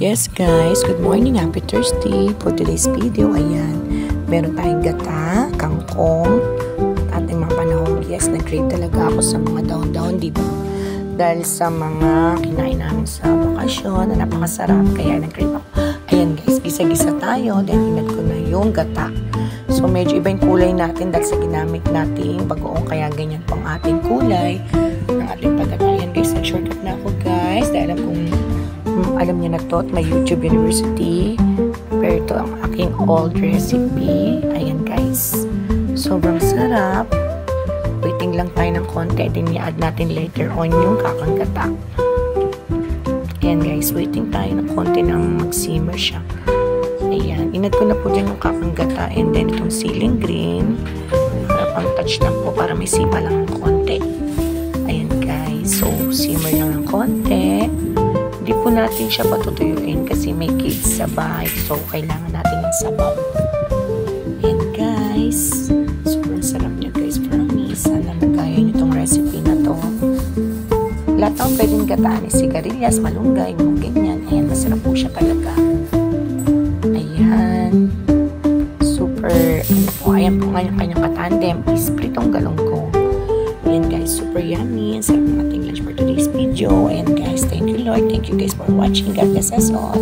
Yes guys, good morning, happy Thursday. For today's video, ayan, meron tayong gata, kangkong, at ating mga panahon. Yes, nag-crave talaga ako sa mga daon-daon, diba? Dahil sa mga kinain namin sa bakasyon na napakasarap, kaya nag-crave ako. Ayan guys, gisa-gisa tayo, then inad ko na yung gata. So medyo iba yung kulay natin dahil sa ginamit nating bagoong, kaya ganyan pang ating kulay ng ating pagkata. Ayan guys, nag-shortcut na ako guys, dahil alam niyo na to at may YouTube University, pero ito ang aking old recipe. Ayan guys, sobrang sarap. Waiting lang tayo ng konti, din i-add natin later on yung kakang gata. Ayan guys, waiting tayo ng konti nang mag-simmer siya. Ayan, inad ko na po dyan yung kakang gata, and then itong ceiling green para pang touch lang po, para may sipa lang ng konti. Ayan guys, so simmer lang ng konti. Hindi po natin siya patutuyuin kasi may kids sa bahay, so kailangan natin yung sabaw. Ayan guys, sobrang sarap niya guys, promise. Sana magkaya nyo itong recipe na to. Lahat ng pwedeng gataan is sigarilyas, malunggay, mga ganyan. Ayan, masarap po siya talaga. Ayan, super, ayan po nga yung kanyang katandem is pritong galunggong. Ayan guys, super yummy. Sarap ng ating lunch for today's video. Ayan guys, thank you Lord. Thank you guys for watching. God bless us all.